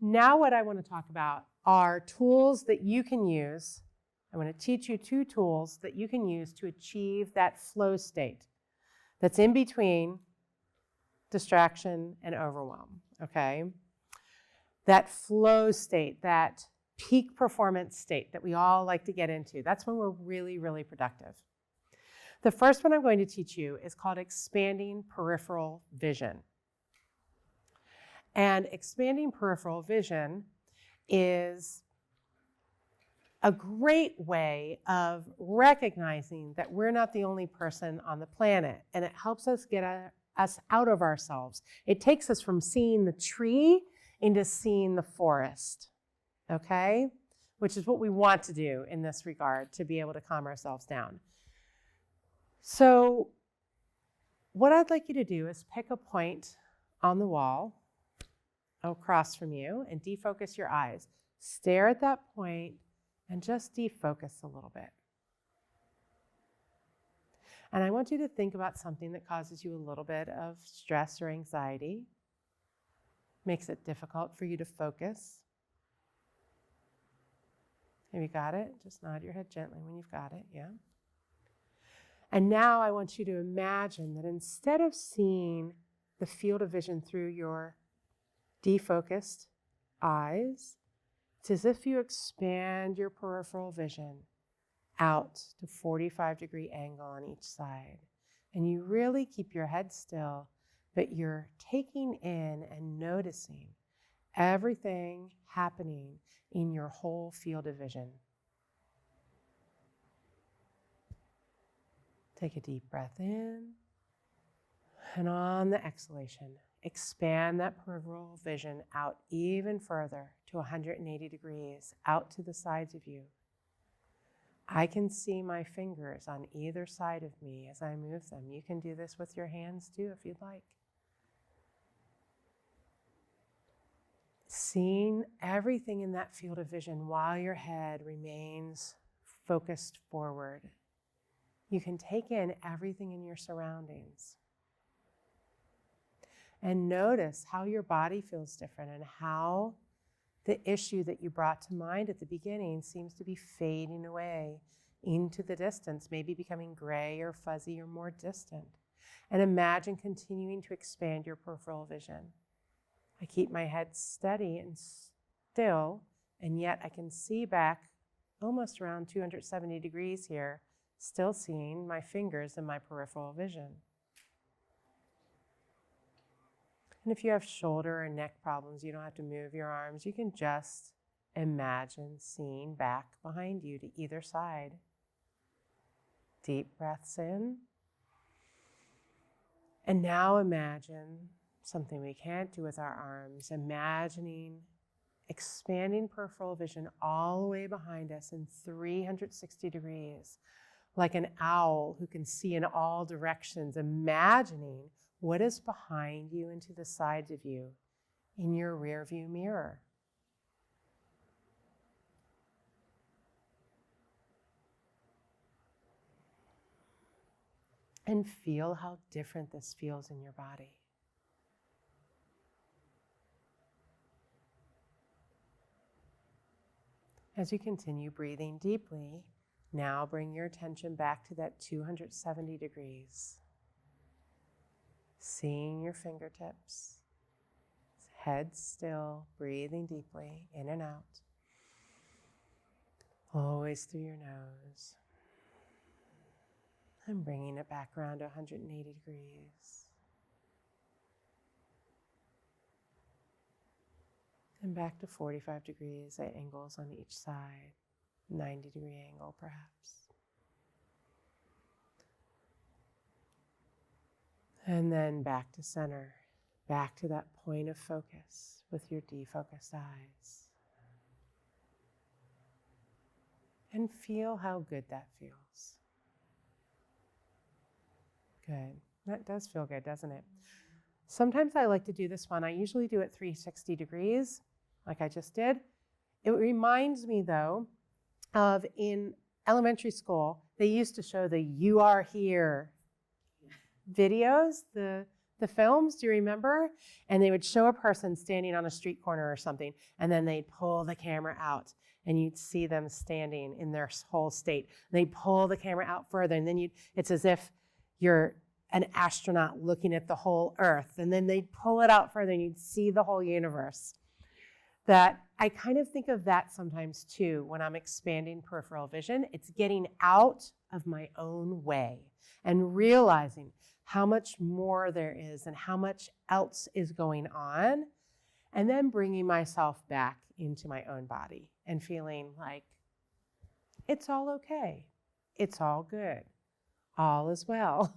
Now what I want to talk about are tools that you can use. I want to teach you 2 tools that you can use to achieve that flow state that's in between distraction and overwhelm, okay? That flow state, that peak performance state that we all like to get into. That's when we're really, really productive. The first one I'm going to teach you is called expanding peripheral vision. And expanding peripheral vision is a great way of recognizing that we're not the only person on the planet, and it helps us get us out of ourselves. It takes us from seeing the tree into seeing the forest, okay? Which is what we want to do in this regard, to be able to calm ourselves down. So what I'd like you to do is pick a point on the wall across from you and defocus your eyes. Stare at that point and just defocus a little bit. And I want you to think about something that causes you a little bit of stress or anxiety, makes it difficult for you to focus. Have you got it? Just nod your head gently when you've got it, yeah? And now I want you to imagine that instead of seeing the field of vision through your defocused eyes, it's as if you expand your peripheral vision out to 45-degree angle on each side. And you really keep your head still, but you're taking in and noticing everything happening in your whole field of vision. Take a deep breath in, and on the exhalation, expand that peripheral vision out even further to 180 degrees, out to the sides of you. I can see my fingers on either side of me as I move them. You can do this with your hands too if you'd like. Seeing everything in that field of vision while your head remains focused forward. You can take in everything in your surroundings. And notice how your body feels different and how the issue that you brought to mind at the beginning seems to be fading away into the distance, maybe becoming gray or fuzzy or more distant. And imagine continuing to expand your peripheral vision. I keep my head steady and still, and yet I can see back almost around 270 degrees here, still seeing my fingers in my peripheral vision. And if you have shoulder or neck problems, you don't have to move your arms. You can just imagine seeing back behind you to either side. Deep breaths in. And now imagine something we can't do with our arms. Imagining expanding peripheral vision all the way behind us in 360 degrees, like an owl who can see in all directions, imagining what is behind you and to the sides of you in your rear view mirror. And feel how different this feels in your body. As you continue breathing deeply, now bring your attention back to that 270 degrees. Seeing your fingertips, head still, breathing deeply in and out. Always through your nose. And bringing it back around to 180 degrees. And back to 45 degrees at angles on each side. 90-degree angle perhaps. And then back to center, back to that point of focus with your defocused eyes. And feel how good that feels. Good. That does feel good, doesn't it? Sometimes I like to do this one. I usually do it 360 degrees, like I just did. It reminds me, though, of in elementary school, they used to show the "You Are Here" videos, the the films, do you remember? And they would show a person standing on a street corner or something, and then they'd pull the camera out, and you'd see them standing in their whole state. They'd pull the camera out further, and then it's as if you're an astronaut looking at the whole Earth, and then they'd pull it out further, and you'd see the whole universe. That I kind of think of that sometimes too when I'm expanding peripheral vision. It's getting out of my own way and realizing how much more there is and how much else is going on, and then bringing myself back into my own body and feeling like it's all okay. It's all good. All is well.